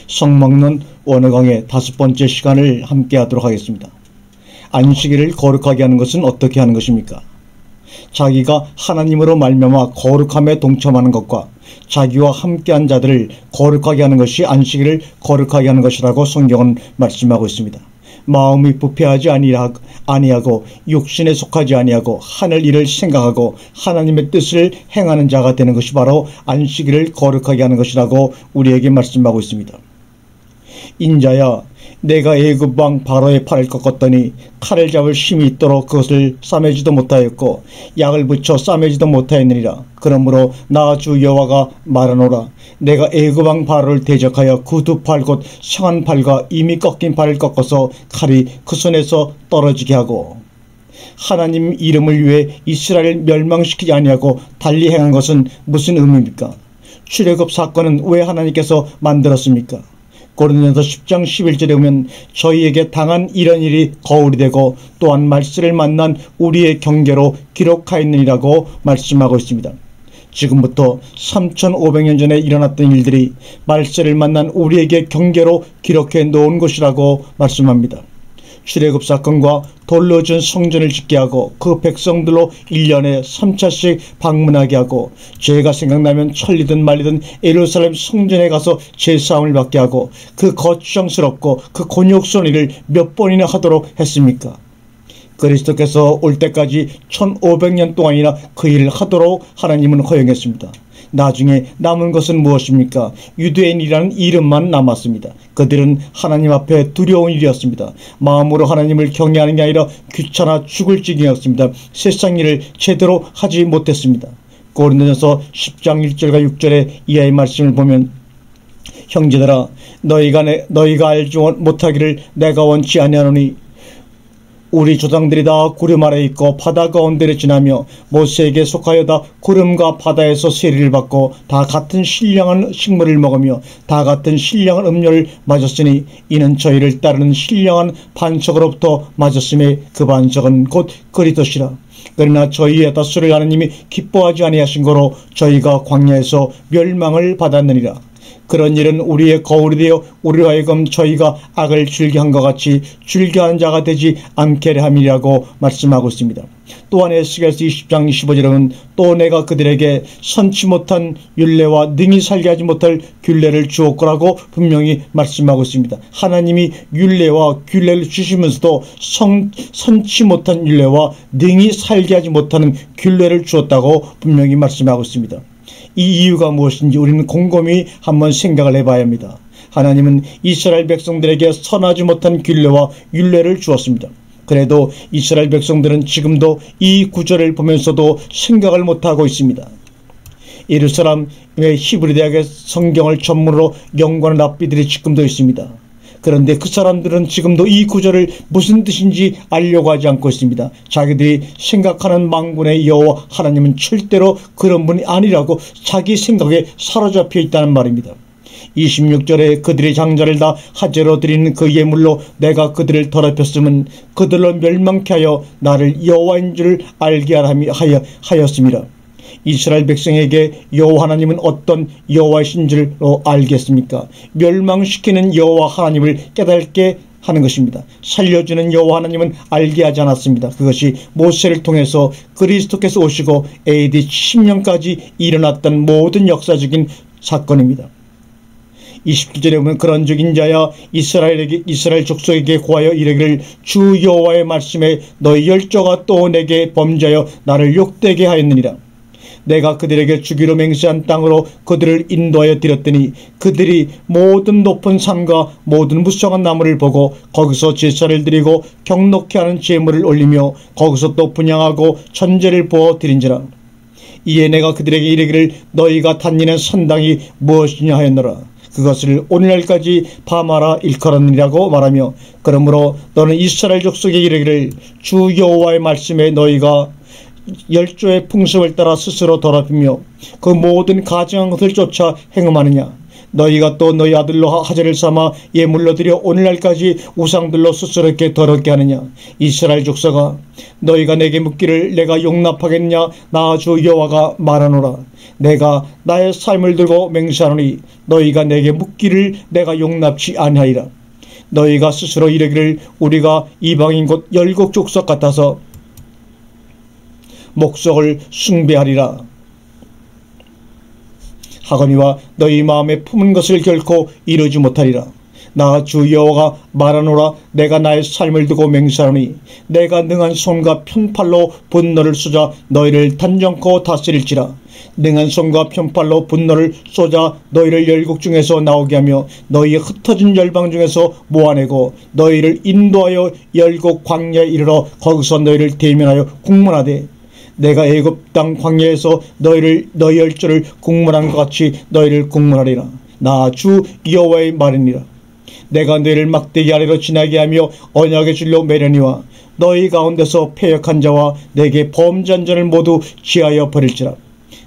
성막론 어느 강의 5번째 시간을 함께 하도록 하겠습니다. 안식일을 거룩하게 하는 것은 어떻게 하는 것입니까? 자기가 하나님으로 말미암아 거룩함에 동참하는 것과 자기와 함께한 자들을 거룩하게 하는 것이 안식일을 거룩하게 하는 것이라고 성경은 말씀하고 있습니다. 마음이 부패하지 아니하고 육신에 속하지 아니하고 하늘 일을 생각하고 하나님의 뜻을 행하는 자가 되는 것이 바로 안식일을 거룩하게 하는 것이라고 우리에게 말씀하고 있습니다. 인자야, 내가 애굽 왕 바로의 팔을 꺾었더니 칼을 잡을 힘이 있도록 그것을 싸매지도 못하였고 약을 붙여 싸매지도 못하였느니라. 그러므로 나 주 여호와가 말하노라. 내가 애굽 왕 바로를 대적하여 그 두 팔 곧 상한 팔과 이미 꺾인 팔을 꺾어서 칼이 그 손에서 떨어지게 하고, 하나님 이름을 위해 이스라엘을 멸망시키지 아니하고 달리 행한 것은 무슨 의미입니까? 출애굽 사건은 왜 하나님께서 만들었습니까? 고린도전서 10장 11절에 보면 저희에게 당한 이런 일이 거울이 되고 또한 말세를 만난 우리의 경계로 기록하였느니라고 말씀하고 있습니다. 지금부터 3500년 전에 일어났던 일들이 말세를 만난 우리에게 경계로 기록해 놓은 것이라고 말씀합니다. 출애굽 사건과 돌로 지은 성전을 짓게 하고 그 백성들로 1년에 3차씩 방문하게 하고, 죄가 생각나면 천리든 말리든 예루살렘 성전에 가서 제사함을 받게 하고, 그 거추장스럽고 그 곤욕스러운 일을 몇 번이나 하도록 했습니까? 그리스도께서 올 때까지 1500년 동안이나 그 일을 하도록 하나님은 허용했습니다. 나중에 남은 것은 무엇입니까? 유대인이라는 이름만 남았습니다. 그들은 하나님 앞에 두려운 일이었습니다. 마음으로 하나님을 경외하는 게 아니라 귀찮아 죽을 지경이었습니다. 세상 일을 제대로 하지 못했습니다. 고린도전서 10장 1절과 6절의 이하의 말씀을 보면, 형제들아, 너희가 알지 못하기를 내가 원치 아니하노니 우리 조상들이 다 구름 아래 있고 바다 가운데를 지나며 모세에게 속하여 다 구름과 바다에서 세리를 받고 다 같은 신령한 식물을 먹으며 다 같은 신령한 음료를 마셨으니 이는 저희를 따르는 신령한 반석으로부터 마셨음에 그 반석은 곧 그리스도시라. 그러나 저희의 다수를 하나님이 기뻐하지 아니하신 거로 저희가 광야에서 멸망을 받았느니라. 그런 일은 우리의 거울이 되어 우리로 하여금 저희가 악을 즐겨한 것 같이 즐겨하는 자가 되지 않게 함이라고 말씀하고 있습니다. 또한 에스겔서 20장 25절에는 또 내가 그들에게 선치 못한 율례와 능히 살게 하지 못할 균례를 주었거라고 분명히 말씀하고 있습니다. 하나님이 율례와 균례를 주시면서도 선치 못한 율례와 능히 살게 하지 못하는 균례를 주었다고 분명히 말씀하고 있습니다. 이 이유가 무엇인지 우리는 곰곰이 한번 생각을 해봐야 합니다. 하나님은 이스라엘 백성들에게 선하지 못한 균례와 율례를 주었습니다. 그래도 이스라엘 백성들은 지금도 이 구절을 보면서도 생각을 못하고 있습니다. 예루살렘의 히브리 대학의 성경을 전문으로 연구하는 랍비들이 지금도 있습니다. 그런데 그 사람들은 지금도 이 구절을 무슨 뜻인지 알려고 하지 않고 있습니다. 자기들이 생각하는 만군의 여호와 하나님은 절대로 그런 분이 아니라고 자기 생각에 사로잡혀 있다는 말입니다. 26절에 그들의 장자를 다 화제로 드리는 그 예물로 내가 그들을 더럽혔음은 그들로 멸망케 하여 나를 여호와인 줄 알게 하였습니다. 이스라엘 백성에게 여호와 하나님은 어떤 여호와이신 줄로 알겠습니까? 멸망시키는 여호와 하나님을 깨닫게 하는 것입니다. 살려주는 여호와 하나님은 알게 하지 않았습니다. 그것이 모세를 통해서 그리스도께서 오시고 AD 70년까지 일어났던 모든 역사적인 사건입니다. 27절에 보면 그런즉 인자야 이스라엘 족속에게 고하여 이르기를 주 여호와의 말씀에 너희 열조가 또 내게 범죄하여 나를 욕되게 하였느니라. 내가 그들에게 주기로 맹세한 땅으로 그들을 인도하여 드렸더니 그들이 모든 높은 산과 모든 무성한 나무를 보고 거기서 제사를 드리고 경록케 하는 제물을 올리며 거기서 또 분향하고 천제를 부어 드린지라. 이에 내가 그들에게 이르기를 너희가 다니는 산당이 무엇이냐 하였노라. 그것을 오늘날까지 바마라 일컬었느니라고 말하며, 그러므로 너는 이스라엘 족속에 이르기를 주 여호와의 말씀에 너희가 열조의 풍습을 따라 스스로 더럽히며 그 모든 가증한 것을 쫓아 행음하느냐. 너희가 또 너희 아들로 하제를 삼아 예물로 드려 오늘날까지 우상들로 스스로에게 더럽게 하느냐. 이스라엘 족속아, 너희가 내게 묻기를 내가 용납하겠냐. 나 주 여호와가 말하노라. 내가 나의 삶을 들고 맹세하노니 너희가 내게 묻기를 내가 용납치 아니하리라. 너희가 스스로 이르기를 우리가 이방인 곧 열국 족속 같아서 목석을 숭배하리라 하거니와 너희 마음에 품은 것을 결코 이루지 못하리라. 나 주 여호와가 말하노라. 내가 나의 삶을 두고 맹세하노니 내가 능한 손과 편팔로 분노를 쏟아 너희를 단정코 다스릴지라. 능한 손과 편팔로 분노를 쏟아 너희를 열국 중에서 나오게 하며 너희의 흩어진 열방 중에서 모아내고 너희를 인도하여 열국 광야에 이르러 거기서 너희를 대면하여 국문하되 내가 애굽 땅 광야에서 너희 열조를 국문한 것 같이 너희를 국문하리라. 나 주 여호와의 말이니라. 내가 너희를 막대기 아래로 지나게 하며 언약의 줄로 매려니와 너희 가운데서 패역한 자와 내게 범죄한 자를 모두 지하여 버릴지라.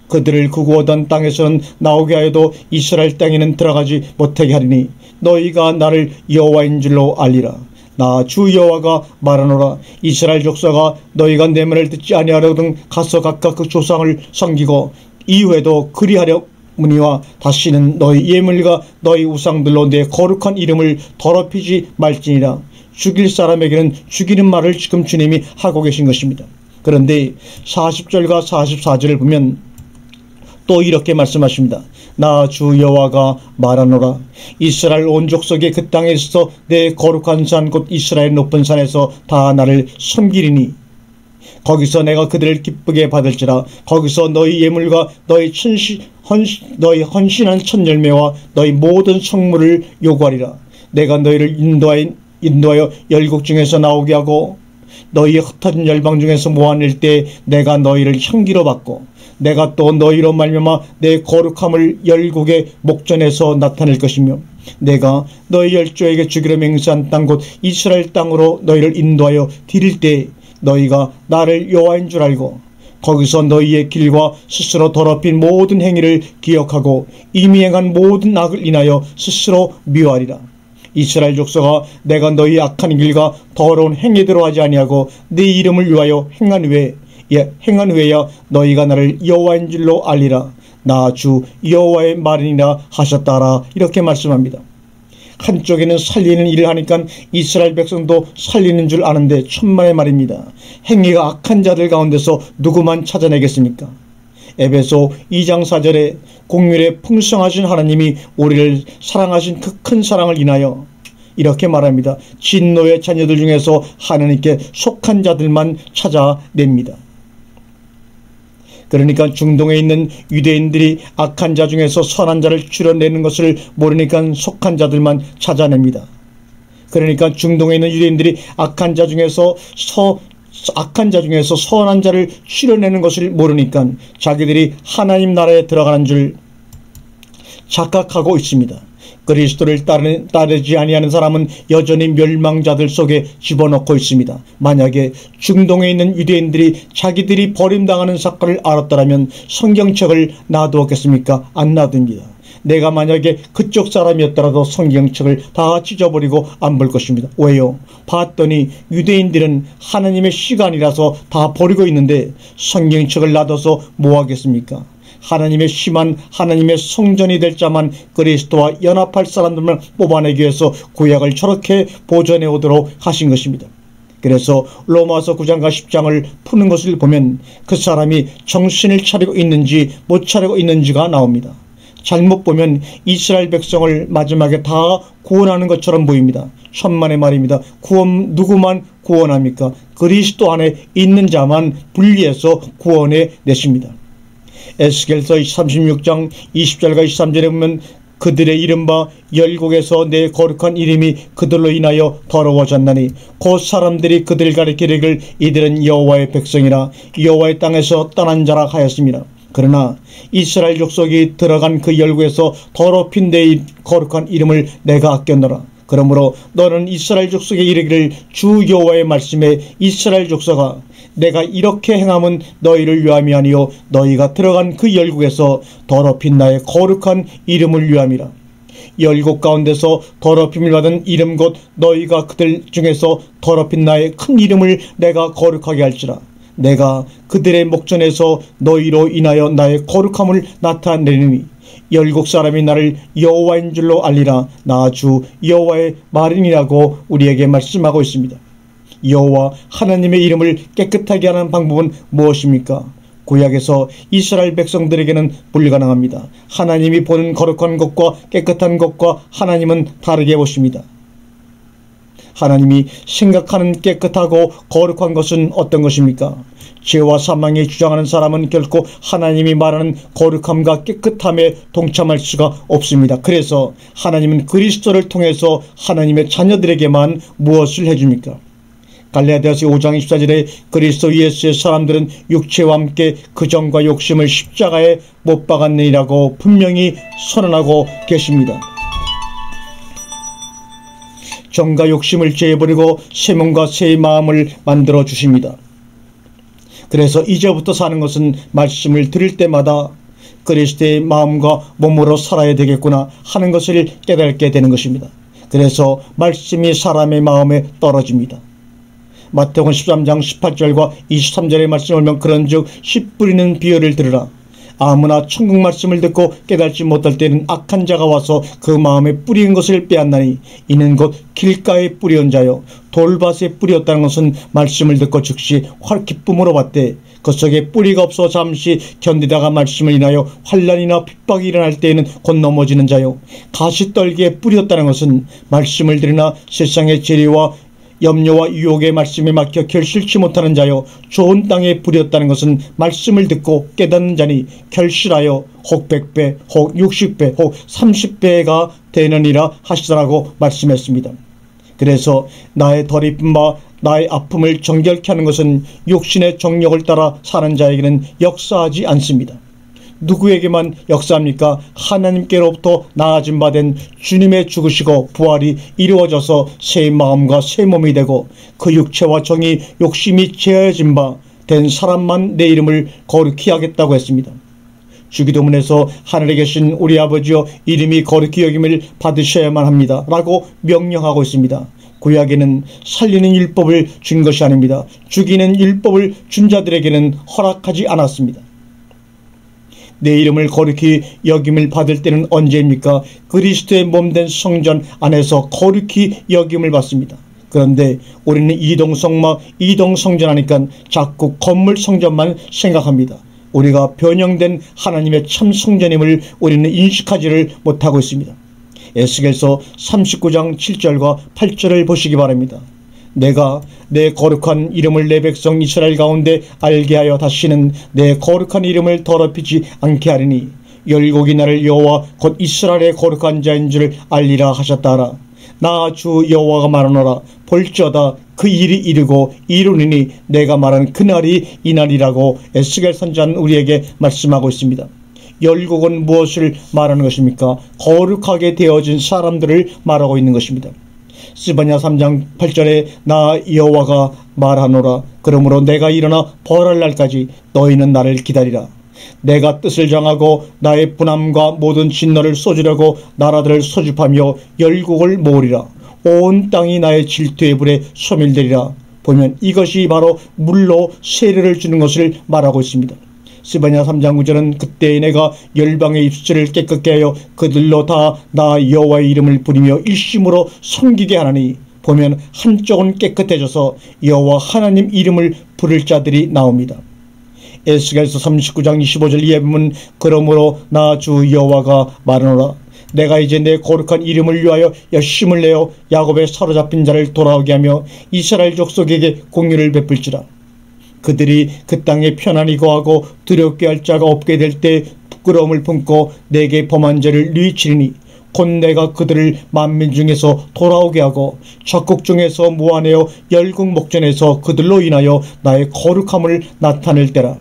그들을 구구하던 땅에서는 나오게 하여도 이스라엘 땅에는 들어가지 못하게 하리니 너희가 나를 여호와인 줄로 알리라. 나 주 여호와가 말하노라. 이스라엘 족속아 너희가 내 말을 듣지 아니하려거든 가서 각각 그 조상을 섬기고 이후에도 그리하려무니와 다시는 너희 예물과 너희 우상들로 내 거룩한 이름을 더럽히지 말지니라. 죽일 사람에게는 죽이는 말을 지금 주님이 하고 계신 것입니다. 그런데 40절과 44절을 보면 또 이렇게 말씀하십니다. 나 주 여호와가 말하노라. 이스라엘 온 족속이 그 땅에 있어 내 거룩한 산 곧 이스라엘 높은 산에서 다 나를 섬기리니 거기서 내가 그들을 기쁘게 받을지라. 거기서 너희 예물과 너희 헌신한 첫 열매와 너희 모든 성물을 요구하리라. 내가 너희를 인도하여 열국 중에서 나오게 하고 너희의 흩어진 열방 중에서 모아낼 때 내가 너희를 향기로 받고 내가 또 너희로 말미암아 내 거룩함을 열국의 목전에서 나타낼 것이며 내가 너희 열조에게 주기로 맹세한 땅 곧 이스라엘 땅으로 너희를 인도하여 드릴 때 너희가 나를 여호와인 줄 알고 거기서 너희의 길과 스스로 더럽힌 모든 행위를 기억하고 이미 행한 모든 악을 인하여 스스로 미워하리라. 이스라엘 족속아 내가 너희 악한 길과 더러운 행위대로 하지 아니하고 네 이름을 위하여 행한 후에야 너희가 나를 여호와인 줄로 알리라. 나 주 여호와의 말이니라 하셨다라. 이렇게 말씀합니다. 한쪽에는 살리는 일을 하니까 이스라엘 백성도 살리는 줄 아는데 천만의 말입니다. 행위가 악한 자들 가운데서 누구만 찾아내겠습니까? 에베소 2장 4절에 공률에 풍성하신 하나님이 우리를 사랑하신 그 큰 사랑을 인하여 이렇게 말합니다. 진노의 자녀들 중에서 하나님께 속한 자들만 찾아냅니다. 그러니까 중동에 있는 유대인들이 악한 자 중에서 선한 자를 추려내는 것을 모르니까 속한 자들만 찾아냅니다. 그러니까 중동에 있는 유대인들이 악한 자 중에서 선한 자를 추려내는 것을 모르니까 자기들이 하나님 나라에 들어가는 줄 착각하고 있습니다. 그리스도를 따르지 아니하는 사람은 여전히 멸망자들 속에 집어넣고 있습니다. 만약에 중동에 있는 유대인들이 자기들이 버림당하는 사건을 알았더라면 성경책을 놔두었겠습니까? 안 놔둡니다. 내가 만약에 그쪽 사람이었더라도 성경책을 다 찢어버리고 안 볼 것입니다. 왜요? 봤더니 유대인들은 하나님의 시간이라서 다 버리고 있는데 성경책을 놔둬서 뭐 하겠습니까? 하나님의 심한 하나님의 성전이 될 자만 그리스도와 연합할 사람들만 뽑아내기 위해서 구약을 저렇게 보존해 오도록 하신 것입니다. 그래서 로마서 9장과 10장을 푸는 것을 보면 그 사람이 정신을 차리고 있는지 못 차리고 있는지가 나옵니다. 잘못 보면 이스라엘 백성을 마지막에 다 구원하는 것처럼 보입니다. 천만의 말입니다. 누구만 구원합니까? 그리스도 안에 있는 자만 분리해서 구원해 내십니다. 에스겔서 36장 20절과 23절에 보면 그들의 이른바 열국에서 내 거룩한 이름이 그들로 인하여 더러워졌나니 곧 사람들이 그들을 가리키기를 이들은 여호와의 백성이라 여호와의 땅에서 떠난 자라 하였습니다. 그러나 이스라엘 족속이 들어간 그 열국에서 더럽힌 내 거룩한 이름을 내가 아꼈노라. 그러므로 너는 이스라엘 족속에 이르기를 주 여호와의 말씀에 이스라엘 족속아 내가 이렇게 행함은 너희를 위함이 아니요 너희가 들어간 그 열국에서 더럽힌 나의 거룩한 이름을 위함이라. 열국 가운데서 더럽힘을 받은 이름 곧 너희가 그들 중에서 더럽힌 나의 큰 이름을 내가 거룩하게 할지라. 내가 그들의 목전에서 너희로 인하여 나의 거룩함을 나타내리니 열국 사람이 나를 여호와인 줄로 알리라. 나 주 여호와의 말이니라고 우리에게 말씀하고 있습니다. 여호와 하나님의 이름을 깨끗하게 하는 방법은 무엇입니까? 구약에서 이스라엘 백성들에게는 불가능합니다. 하나님이 보는 거룩한 것과 깨끗한 것과 하나님은 다르게 보십니다. 하나님이 생각하는 깨끗하고 거룩한 것은 어떤 것입니까? 죄와 사망에 주장하는 사람은 결코 하나님이 말하는 거룩함과 깨끗함에 동참할 수가 없습니다. 그래서 하나님은 그리스도를 통해서 하나님의 자녀들에게만 무엇을 해줍니까? 갈라디아서 5장 24절에 그리스도 예수의 사람들은 육체와 함께 그정과 욕심을 십자가에 못 박았느니라고 분명히 선언하고 계십니다. 정과 욕심을 제버리고 새 몸과 새 마음을 만들어 주십니다. 그래서 이제부터 사는 것은 말씀을 들을 때마다 그리스도의 마음과 몸으로 살아야 되겠구나 하는 것을 깨닫게 되는 것입니다. 그래서 말씀이 사람의 마음에 떨어집니다. 마태복음 13장 18절과 23절의 말씀을 보면 그런즉 씨 뿌리는 비유를 들으라. 아무나 천국 말씀을 듣고 깨닫지 못할 때는 악한 자가 와서 그 마음에 뿌린 것을 빼앗나니 이는 곧 길가에 뿌리온 자요 돌밭에 뿌렸다는 것은 말씀을 듣고 즉시 기쁨으로 받되 그 속에 뿌리가 없어 잠시 견디다가 말씀을 인하여 환난이나 핍박이 일어날 때에는 곧 넘어지는 자요 가시떨기에 뿌렸다는 것은 말씀을 들으나 세상의 재리와 염려와 유혹의 말씀에 막혀 결실치 못하는 자요 좋은 땅에 뿌렸다는 것은 말씀을 듣고 깨닫는 자니 결실하여 혹 100배 혹 60배 혹 30배가 되느니라 하시더라고 말씀했습니다. 그래서 나의 덧입은 바 나의 아픔을 정결케 하는 것은 육신의 정력을 따라 사는 자에게는 역사하지 않습니다. 누구에게만 역사합니까? 하나님께로부터 나아진 바 된 주님의 죽으시고 부활이 이루어져서 새 마음과 새 몸이 되고 그 육체와 정의 욕심이 제어진 바 된 사람만 내 이름을 거룩히 하겠다고 했습니다. 주기도문에서 하늘에 계신 우리 아버지여 이름이 거룩히 여김을 받으셔야만 합니다 라고 명령하고 있습니다. 구약에는 살리는 율법을 준 것이 아닙니다. 죽이는 율법을 준 자들에게는 허락하지 않았습니다. 내 이름을 거룩히 여김을 받을 때는 언제입니까? 그리스도의 몸된 성전 안에서 거룩히 여김을 받습니다. 그런데 우리는 이동성전 하니까 자꾸 건물 성전만 생각합니다. 우리가 변형된 하나님의 참 성전임을 우리는 인식하지를 못하고 있습니다. 에스겔서 39장 7절과 8절을 보시기 바랍니다. 내가 내 거룩한 이름을 내 백성 이스라엘 가운데 알게 하여 다시는 내 거룩한 이름을 더럽히지 않게 하리니 열국이 나를 여호와 곧 이스라엘의 거룩한 자인 줄 알리라 하셨다라. 나 주 여호와가 말하노라. 볼지어다 그 일이 이르고 이루리니 내가 말한 그날이 이날이라고 에스겔 선지자는 우리에게 말씀하고 있습니다. 열국은 무엇을 말하는 것입니까? 거룩하게 되어진 사람들을 말하고 있는 것입니다. 스바냐 3장 8절에 나 여호와가 말하노라. 그러므로 내가 일어나 벌할 날까지 너희는 나를 기다리라. 내가 뜻을 정하고 나의 분함과 모든 진노를 쏟으려고 나라들을 소집하며 열국을 모으리라. 온 땅이 나의 질투의 불에 소멸되리라. 보면 이것이 바로 물로 세례를 주는 것을 말하고 있습니다. 스바냐 3장 9절은 그때 내가 열방의 입술을 깨끗게 하여 그들로 다 나 여호와의 이름을 부리며 일심으로 섬기게 하나니 보면 한쪽은 깨끗해져서 여호와 하나님 이름을 부를 자들이 나옵니다. 에스겔서 39장 25절 이에 보면 그러므로 나 주 여호와가 말하노라. 내가 이제 내 거룩한 이름을 위하여 열심을 내어 야곱의 사로잡힌 자를 돌아오게 하며 이스라엘 족속에게 공의를 베풀지라. 그들이 그 땅에 편안히 거하고 두렵게 할 자가 없게 될 때 부끄러움을 품고 내게 범한 죄를 뉘우치리니 곧 내가 그들을 만민 중에서 돌아오게 하고 적국 중에서 모아내어 열국 목전에서 그들로 인하여 나의 거룩함을 나타낼 때라.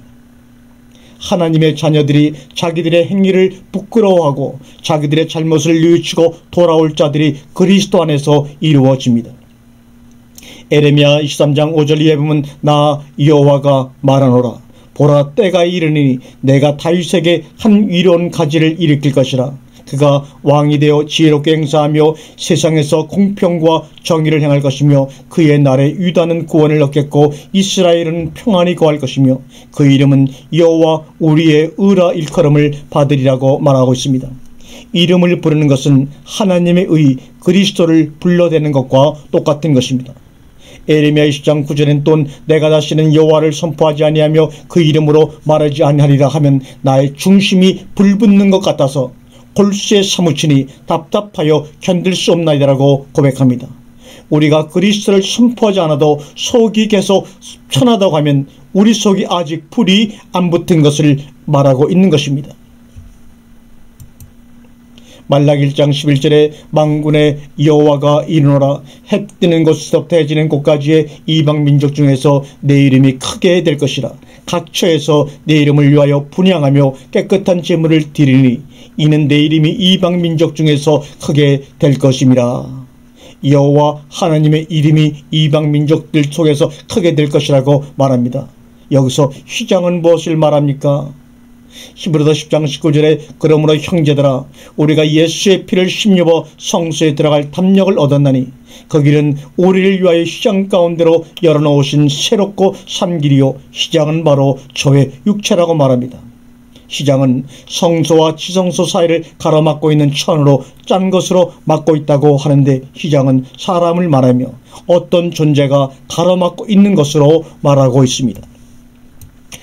하나님의 자녀들이 자기들의 행위를 부끄러워하고 자기들의 잘못을 뉘우치고 돌아올 자들이 그리스도 안에서 이루어집니다. 에레미야 23장 5절 이에 보면 나 여호와가 말하노라. 보라 때가 이르니 내가 다윗에게 한 위로운 가지를 일으킬 것이라. 그가 왕이 되어 지혜롭게 행사하며 세상에서 공평과 정의를 행할 것이며 그의 날에 유다는 구원을 얻겠고 이스라엘은 평안히 거할 것이며 그 이름은 여호와 우리의 의라 일컬음을 받으리라고 말하고 있습니다. 이름을 부르는 것은 하나님의 의 그리스도를 불러대는 것과 똑같은 것입니다. 에레미야 20장 9절엔 또 내가 다시는 여호와를 선포하지 아니하며 그 이름으로 말하지 아니하리라 하면 나의 중심이 불붙는 것 같아서 골수에 사무치니 답답하여 견딜 수 없나이다라고 고백합니다. 우리가 그리스도를 선포하지 않아도 속이 계속 편하다고 하면 우리 속이 아직 불이 안 붙은 것을 말하고 있는 것입니다. 말라기 1장 11절에 만군의 여호와가 이르노라 해 뜨는 곳에서부터 해 지는 곳까지의 이방 민족 중에서 내 이름이 크게 될 것이라. 각처에서 내 이름을 위하여 분향하며 깨끗한 제물을 드리니 이는 내 이름이 이방 민족 중에서 크게 될 것임이라. 여호와 하나님의 이름이 이방 민족들 속에서 크게 될 것이라고 말합니다. 여기서 휘장은 무엇을 말합니까? 히브리서 10장 19절에 그러므로 형제들아 우리가 예수의 피를 힘입어 성소에 들어갈 담력을 얻었나니 그 길은 우리를 위하여 휘장 가운데로 열어놓으신 새롭고 산 길이요 휘장은 바로 저의 육체라고 말합니다. 휘장은 성소와 지성소 사이를 가로막고 있는 천으로 짠 것으로 막고 있다고 하는데 휘장은 사람을 말하며 어떤 존재가 가로막고 있는 것으로 말하고 있습니다.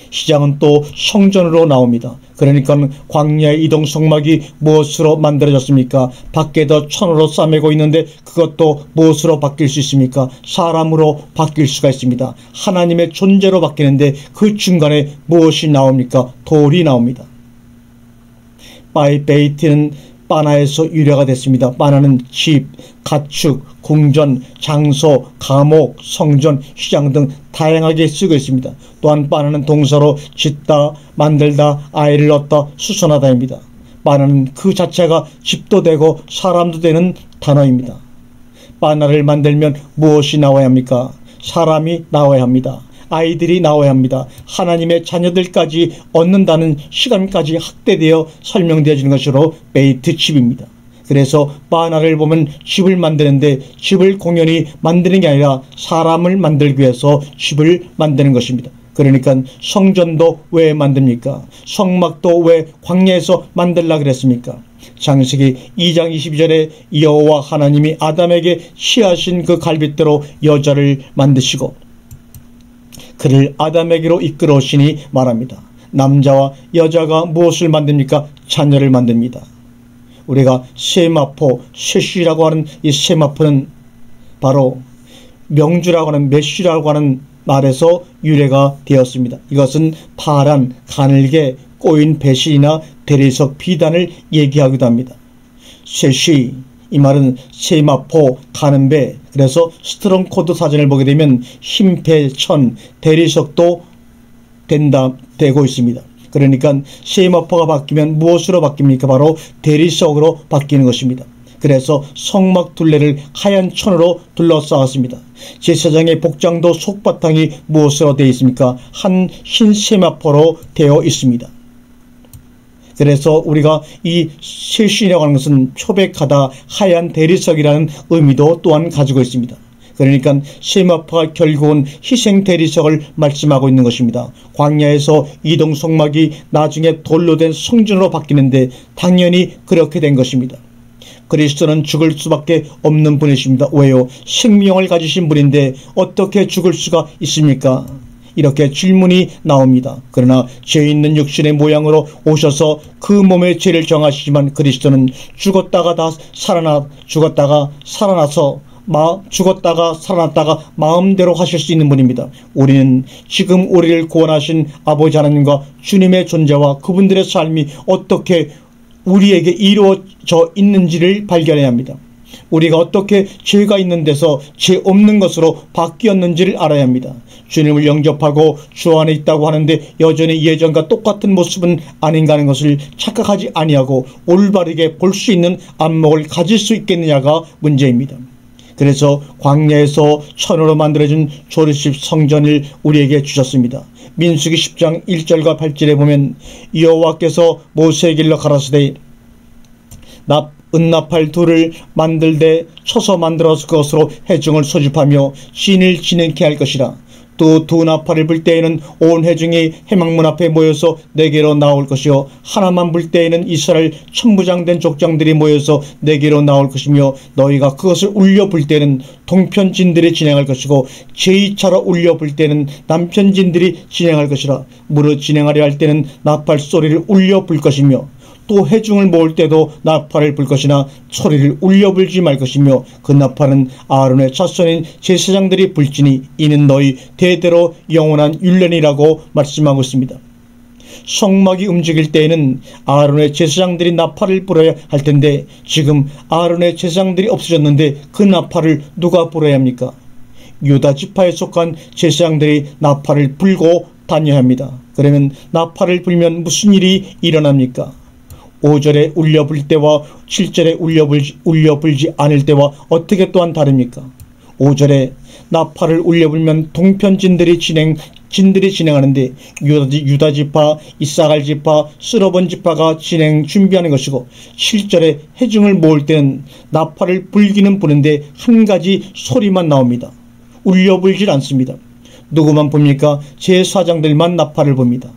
휘장은 또 성전으로 나옵니다. 그러니까 광야의 이동성막이 무엇으로 만들어졌습니까? 밖에도 천으로 싸매고 있는데 그것도 무엇으로 바뀔 수 있습니까? 사람으로 바뀔 수가 있습니다. 하나님의 존재로 바뀌는데 그 중간에 무엇이 나옵니까? 돌이 나옵니다. 베이트는 바나에서 유래가 됐습니다. 바나는 집, 가축, 궁전, 장소, 감옥, 성전, 휘장 등 다양하게 쓰고 있습니다. 또한 바나는 동사로 짓다, 만들다, 아이를 얻다, 수선하다입니다. 바나는 그 자체가 집도 되고 사람도 되는 단어입니다. 바나를 만들면 무엇이 나와야 합니까? 사람이 나와야 합니다. 아이들이 나와야 합니다. 하나님의 자녀들까지 얻는다는 시간까지 확대되어 설명되어지는 것으로 베이트 집입니다. 그래서 바나를 보면 집을 만드는데 집을 공연히 만드는 게 아니라 사람을 만들기 위해서 집을 만드는 것입니다. 그러니까 성전도 왜 만듭니까? 성막도 왜 광야에서 만들라 그랬습니까? 창세기 2장 22절에 여호와 하나님이 아담에게 취하신 그 갈빗대로 여자를 만드시고 그를 아담에게로 이끌어 오시니 말합니다. 남자와 여자가 무엇을 만듭니까? 자녀를 만듭니다. 우리가 세마포, 셋이라고 하는 이 세마포는 바로 명주라고 하는 메쉬라고 하는 말에서 유래가 되었습니다. 이것은 파란, 가늘게 꼬인 배실이나 대리석 비단을 얘기하기도 합니다. 셋이 이 말은 세마포, 가는 배, 그래서 스트롱코드 사전을 보게 되면 흰배, 천, 대리석도 되고 있습니다. 그러니까 세마포가 바뀌면 무엇으로 바뀝니까? 바로 대리석으로 바뀌는 것입니다. 그래서 성막 둘레를 하얀 천으로 둘러싸았습니다. 제사장의 복장도 속바탕이 무엇으로 되어 있습니까? 한 흰 세마포로 되어 있습니다. 그래서 우리가 이 셋이라고 하는 것은 표백하다, 하얀 대리석이라는 의미도 또한 가지고 있습니다. 그러니까 세마포가 결국은 희생 대리석을 말씀하고 있는 것입니다. 광야에서 이동성막이 나중에 돌로 된 성전으로 바뀌는데 당연히 그렇게 된 것입니다. 그리스도는 죽을 수밖에 없는 분이십니다. 왜요? 생명을 가지신 분인데 어떻게 죽을 수가 있습니까? 이렇게 질문이 나옵니다. 그러나 죄 있는 육신의 모양으로 오셔서 그 몸의 죄를 정하시지만 그리스도는 죽었다가 살아났다가 마음대로 하실 수 있는 분입니다. 우리는 지금 우리를 구원하신 아버지 하나님과 주님의 존재와 그분들의 삶이 어떻게 우리에게 이루어져 있는지를 발견해야 합니다. 우리가 어떻게 죄가 있는 데서 죄 없는 것으로 바뀌었는지를 알아야 합니다. 주님을 영접하고 주 안에 있다고 하는데 여전히 예전과 똑같은 모습은 아닌가 하는 것을 착각하지 아니하고 올바르게 볼 수 있는 안목을 가질 수 있겠느냐가 문제입니다. 그래서 광야에서 천으로 만들어진 조르십 성전을 우리에게 주셨습니다. 민수기 10장 1절과 8절에 보면 여호와께서 모세에게 일러 가라사대 은나팔 둘을 만들되 쳐서 만들어서 그것으로 회중을 소집하며 진을 지능케 할 것이라. 또 두 나팔을 불 때에는 온 회중이 회막문 앞에 모여서 내게로 나올 것이요 하나만 불 때에는 이스라엘 천부장된 족장들이 모여서 내게로 나올 것이며 너희가 그것을 울려 불 때는 동편진들이 진행할 것이고 제2차로 울려 불 때는 남편진들이 진행할 것이라. 무릇 진행하려 할 때는 나팔 소리를 울려 불 것이며 또 회중을 모을 때도 나팔을 불 것이나 소리를 울려 불지 말 것이며 그 나팔은 아론의 자손인 제사장들이 불지니 이는 너희 대대로 영원한 율례니라고 말씀하고 있습니다. 성막이 움직일 때에는 아론의 제사장들이 나팔을 불어야 할 텐데 지금 아론의 제사장들이 없어졌는데 그 나팔을 누가 불어야 합니까? 유다 지파에 속한 제사장들이 나팔을 불고 다녀야 합니다. 그러면 나팔을 불면 무슨 일이 일어납니까? 5절에 울려 불 때와 7절에 울려 불지 않을 때와 어떻게 또한 다릅니까? 5절에 나팔을 울려 불면 동편진들이 진행하는데 유다 지파, 이사갈 지파, 스로본 지파가 진행 준비하는 것이고 7절에 회중을 모을 때는 나팔을 불기는 부는데 한 가지 소리만 나옵니다. 울려 불질 않습니다. 누구만 봅니까? 제사장들만 나팔을 봅니다.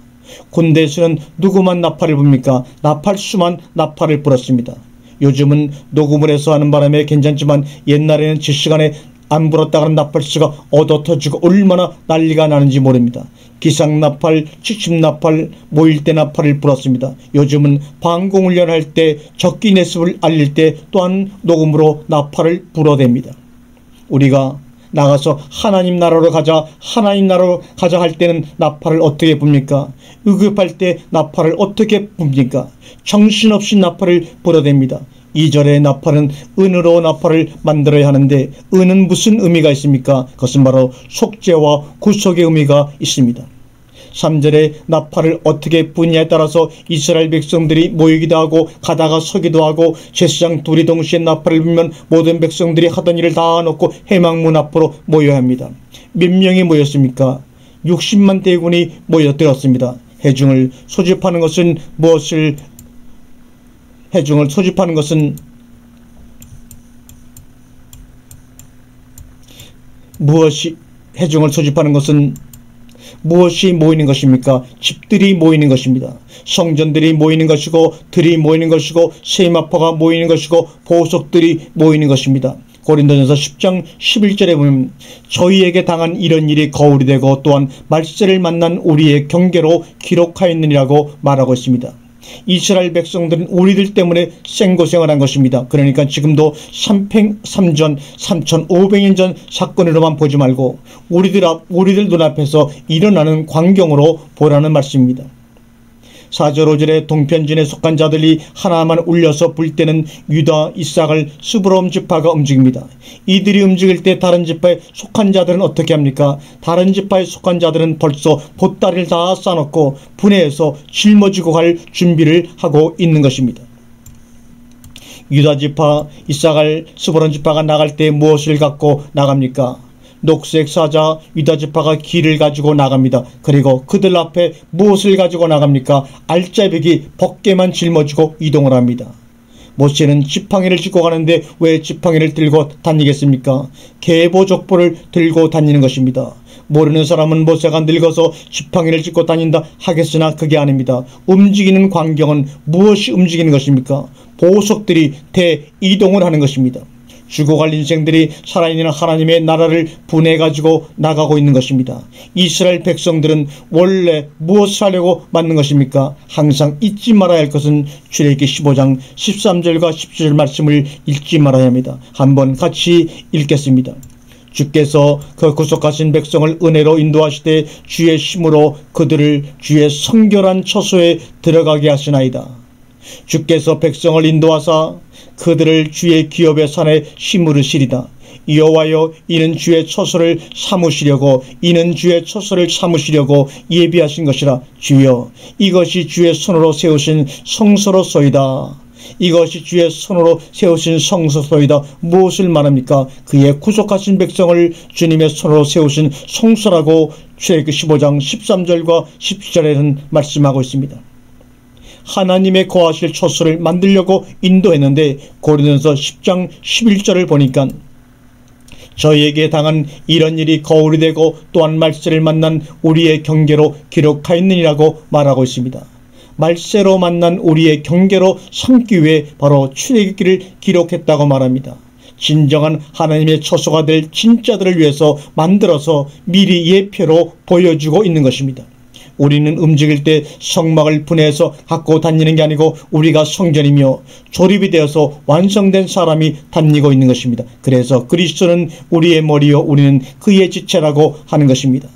군대에서는 누구만 나팔을 붑니까? 나팔수만 나팔을 불었습니다. 요즘은 녹음을 해서 하는 바람에 괜찮지만 옛날에는 제 시간에 안 불었다가는 나팔수가 얻어터지고 얼마나 난리가 나는지 모릅니다. 기상나팔, 취침나팔, 모일 때 나팔을 불었습니다. 요즘은 방공훈련할 때 적기 내습을 알릴 때 또한 녹음으로 나팔을 불어댑니다. 우리가 나가서 하나님 나라로 가자 할 때는 나팔을 어떻게 붑니까? 의급할 때 나팔을 어떻게 붑니까? 정신없이 나팔을 불어댑니다. 2절의 나팔은 은으로 나팔을 만들어야 하는데 은은 무슨 의미가 있습니까? 그것은 바로 속죄와 구속의 의미가 있습니다. 3절에 나팔을 어떻게 부냐에 따라서 이스라엘 백성들이 모이기도 하고 가다가 서기도 하고 제사장 둘이 동시에 나팔을 불면 모든 백성들이 하던 일을 다 놓고 회막문 앞으로 모여야 합니다. 몇 명이 모였습니까? 60만 대군이 모여들었습니다. 회중을 소집하는 것은 무엇을 회중을 소집하는 것은 무엇이 모이는 것입니까? 집들이 모이는 것입니다. 성전들이 모이는 것이고 들이 모이는 것이고 세마포가 모이는 것이고 보석들이 모이는 것입니다. 고린도전서 10장 11절에 보면 저희에게 당한 이런 일이 거울이 되고 또한 말세를 만난 우리의 경계로 기록하였느니라고 말하고 있습니다. 이스라엘 백성들은 우리들 때문에 생고생을 한 것입니다. 그러니까 지금도 3500년 전 사건으로만 보지 말고 우리들 눈앞에서 일어나는 광경으로 보라는 말씀입니다. 4절 5절에 동편진에 속한 자들이 하나만 울려서 불 때는 유다, 이삭을 스브롬 지파가 움직입니다. 이들이 움직일 때 다른 지파에 속한 자들은 어떻게 합니까? 다른 지파에 속한 자들은 벌써 보따리를 다 싸놓고 분해해서 짊어지고 갈 준비를 하고 있는 것입니다. 유다 지파, 이삭을 스브롬 지파가 나갈 때 무엇을 갖고 나갑니까? 녹색 사자 유다 지파가 길을 가지고 나갑니다. 그리고 그들 앞에 무엇을 가지고 나갑니까? 알짜배기 벗개만 짊어지고 이동을 합니다. 모세는 지팡이를 짚고 가는데 왜 지팡이를 들고 다니겠습니까? 계보족보를 들고 다니는 것입니다. 모르는 사람은 모세가 늙어서 지팡이를 짚고 다닌다 하겠으나 그게 아닙니다. 움직이는 광경은 무엇이 움직이는 것입니까? 보석들이 대이동을 하는 것입니다. 죽어갈 인생들이 살아있는 하나님의 나라를 분해가지고 나가고 있는 것입니다. 이스라엘 백성들은 원래 무엇을 하려고 만든 것입니까? 항상 잊지 말아야 할 것은 출애굽기 15장 13절과 17절 말씀을 잊지 말아야 합니다. 한번 같이 읽겠습니다. 주께서 그 구속하신 백성을 은혜로 인도하시되 주의 힘으로 그들을 주의 성결한 처소에 들어가게 하시나이다. 주께서 백성을 인도하사 그들을 주의 기업의 산에 심으시리다. 여호와여 이는 주의 처소를 삼으시려고 예비하신 것이라. 주여 이것이 주의 손으로 세우신 성소로소이다. 이것이 주의 손으로 세우신 성소소이다. 무엇을 말합니까? 그의 구속하신 백성을 주님의 손으로 세우신 성소라고 출애굽기 15장 13절과 17절에는 말씀하고 있습니다. 하나님의 거하실 처소를 만들려고 인도했는데 고린도전서 10장 11절을 보니까 저희에게 당한 이런 일이 거울이 되고 또한 말세를 만난 우리의 경계로 기록하였느니라고 말하고 있습니다. 말세로 만난 우리의 경계로 삼기 위해 바로 출애굽기를 기록했다고 말합니다. 진정한 하나님의 처소가 될 진짜들을 위해서 만들어서 미리 예표로 보여주고 있는 것입니다. 우리는 움직일 때 성막을 분해해서 갖고 다니는 게 아니고 우리가 성전이며 조립이 되어서 완성된 사람이 다니고 있는 것입니다. 그래서 그리스도는 우리의 머리요 우리는 그의 지체라고 하는 것입니다.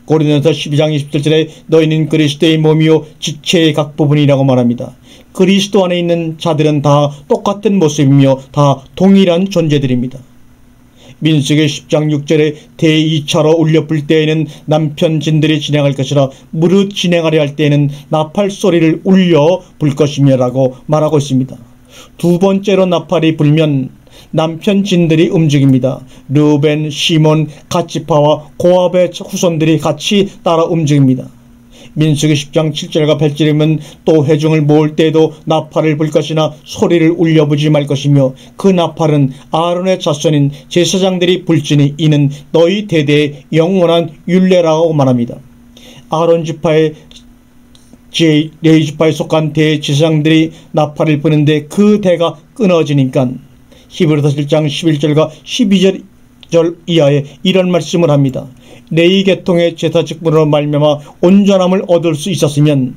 고린도전서 12장 27절에 너희는 그리스도의 몸이요 지체의 각 부분이라고 말합니다. 그리스도 안에 있는 자들은 다 똑같은 모습이며 다 동일한 존재들입니다. 민수기 10장 6절에 대2차로 울려 불 때에는 남편진들이 진행할 것이라 무릇 진행하려 할 때에는 나팔 소리를 울려 불 것이며 라고 말하고 있습니다. 두 번째로 나팔이 불면 남편진들이 움직입니다. 르벤, 시몬, 갓지파와 고압의 후손들이 같이 따라 움직입니다. 민수기 10장 7절과 8절이면 또 회중을 모을 때에도 나팔을 불 것이나 소리를 울려부지 말 것이며 그 나팔은 아론의 자손인 제사장들이 불지니 이는 너희 대대의 영원한 율례라고 말합니다. 아론 지파의 레위 지파에 속한 대제사장들이 나팔을 부는데 그 대가 끊어지니까 히브리서 7장 11절과 12절 이하에 이런 말씀을 합니다. 레위 계통의 제사 직분으로 말미암아 온전함을 얻을 수 있었으면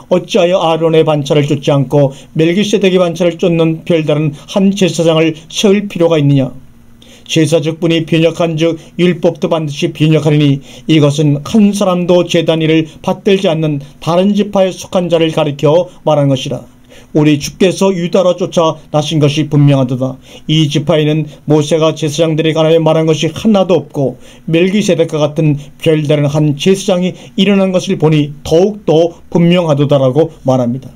어찌하여 아론의 반차를 쫓지 않고 멜기세덱의 반차를 쫓는 별다른 한 제사장을 세울 필요가 있느냐. 제사 직분이 변역한 즉 율법도 반드시 변역하리니 이것은 한 사람도 제단 일을 받들지 않는 다른 지파에 속한 자를 가리켜 말한 것이라. 우리 주께서 유다로 쫓아 나신 것이 분명하도다. 이 지파에는 모세가 제사장들에 관하여 말한 것이 하나도 없고 멜기세덱과 같은 별다른 한 제사장이 일어난 것을 보니 더욱더 분명하도다라고 말합니다.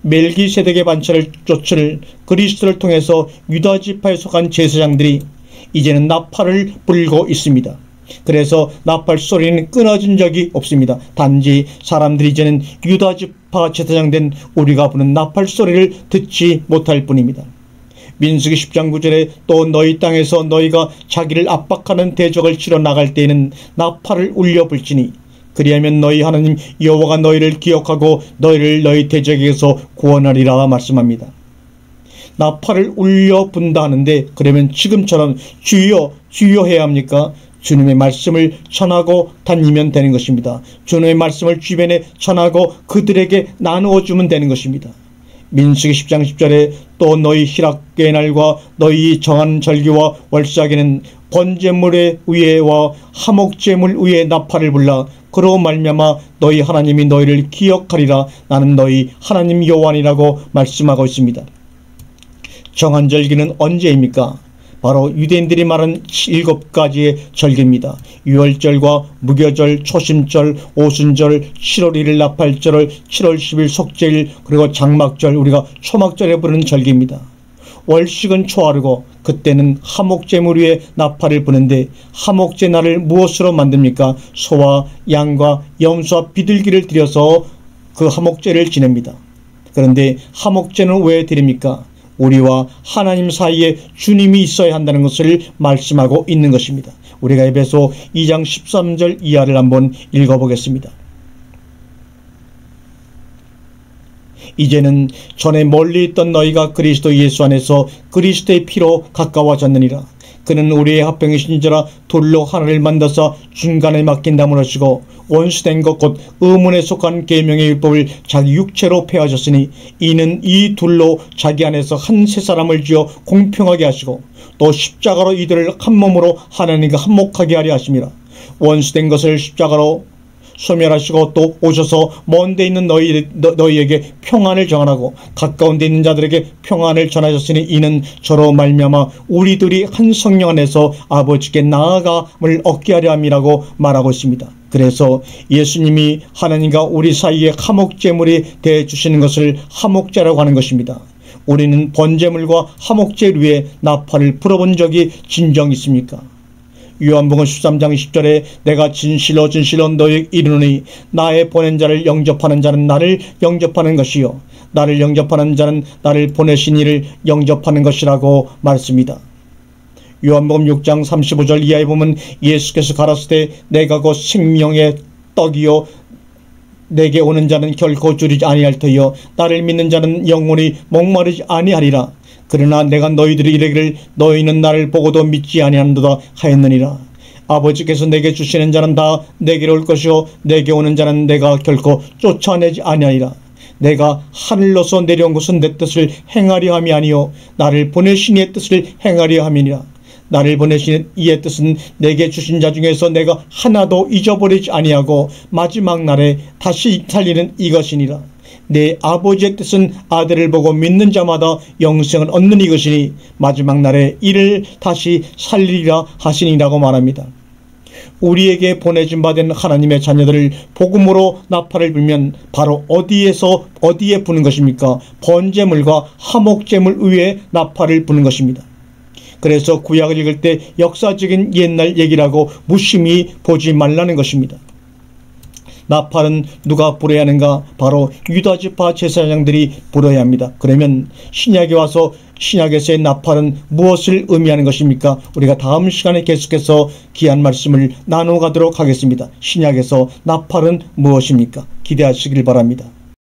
멜기세덱의 반차를 쫓을 그리스도를 통해서 유다 지파에 속한 제사장들이 이제는 나팔을 불고 있습니다. 그래서 나팔 소리는 끊어진 적이 없습니다. 단지 사람들이 이제는 유다 지파 제사장 된 우리가 부는 나팔 소리를 듣지 못할 뿐입니다. 민수기 10장 9절에 또 너희 땅에서 너희가 자기를 압박하는 대적을 치러 나갈 때에는 나팔을 울려 불지니 그리하면 너희 하나님 여호와가 너희를 기억하고 너희를 너희 대적에게서 구원하리라 말씀합니다. 나팔을 울려 분다 하는데 그러면 지금처럼 주여 주여 해야 합니까? 주님의 말씀을 전하고 다니면 되는 것입니다. 주님의 말씀을 주변에 전하고 그들에게 나누어 주면 되는 것입니다. 민수기 10장 10절에 또 너희 희락의 날과 너희 정한 절기와 월삭에는 번제물의 위에와 화목제물 위에 나팔을 불라 그로 말미암아 너희 하나님이 너희를 기억하리라. 나는 너희 하나님 여호와니라고 말씀하고 있습니다. 정한 절기는 언제입니까? 바로 유대인들이 말한 7가지의 절기입니다. 유월절과 무교절, 초심절, 오순절, 7월 1일 나팔절, 7월 10일 속죄일, 그리고 장막절, 우리가 초막절에 부르는 절기입니다. 월식은 초하루고 그때는 화목제물 위에 나팔을 부는데 화목제 날을 무엇으로 만듭니까? 소와 양과 염소와 비둘기를 들여서 그 화목제를 지냅니다. 그런데 화목제는 왜 드립니까? 우리와 하나님 사이에 주님이 있어야 한다는 것을 말씀하고 있는 것입니다. 우리가 에베소 2장 13절 이하를 한번 읽어보겠습니다. 이제는 전에 멀리 있던 너희가 그리스도 예수 안에서 그리스도의 피로 가까워졌느니라. 그는 우리의 합병이신지라 돌로 하나를 만드사 중간에 맡긴 담을 하시고 원수된 것 곧 의문에 속한 계명의 율법을 자기 육체로 폐하셨으니 이는 이 둘로 자기 안에서 한 세 사람을 지어 공평하게 하시고 또 십자가로 이들을 한 몸으로 하나님과 한목하게 하려 하심이라. 원수된 것을 십자가로 소멸하시고 또 오셔서 먼 데 있는 너희에게 평안을 전하고 가까운 데 있는 자들에게 평안을 전하셨으니 이는 저로 말미암아 우리들이 한 성령 안에서 아버지께 나아감을 얻게 하려 함이라고 말하고 있습니다. 그래서 예수님이 하나님과 우리 사이에 화목제물이 되어 주시는 것을 화목제라고 하는 것입니다. 우리는 번제물과 화목제 위에 나팔을 불어본 적이 진정 있습니까? 요한복음 13장 10절에 내가 진실로 진실로 너희에게 이르노니 나의 보낸 자를 영접하는 자는 나를 영접하는 것이요 나를 영접하는 자는 나를 보내신 이를 영접하는 것이라고 말씀입니다. 요한복음 6장 35절 이하에 보면 예수께서 가라사대 내가 곧 생명의 떡이요 내게 오는 자는 결코 줄이지 아니할 터이요 나를 믿는 자는 영원히 목마르지 아니하리라. 그러나 내가 너희들이 이르기를 너희는 나를 보고도 믿지 아니하는도다 하였느니라. 아버지께서 내게 주시는 자는 다 내게로 올 것이요 내게 오는 자는 내가 결코 쫓아내지 아니하리라. 내가 하늘로서 내려온 것은 내 뜻을 행하려 함이 아니요 나를 보내신 이의 뜻을 행하려 함이니라. 나를 보내신 이의 뜻은 내게 주신 자 중에서 내가 하나도 잊어버리지 아니하고 마지막 날에 다시 살리는 이것이니라. 내 아버지의 뜻은 아들을 보고 믿는 자마다 영생을 얻는 이것이니 마지막 날에 이를 다시 살리리라 하시니라고 말합니다. 우리에게 보내진 바 된 하나님의 자녀들을 복음으로 나팔을 불면 바로 어디에 부는 것입니까? 번제물과 화목제물 위에 나팔을 부는 것입니다. 그래서 구약을 읽을 때 역사적인 옛날 얘기라고 무심히 보지 말라는 것입니다. 나팔은 누가 불어야 하는가? 바로 유다지파 제사장들이 불어야 합니다. 그러면 신약에 와서 신약에서의 나팔은 무엇을 의미하는 것입니까? 우리가 다음 시간에 계속해서 귀한 말씀을 나눠가도록 하겠습니다. 신약에서 나팔은 무엇입니까? 기대하시길 바랍니다.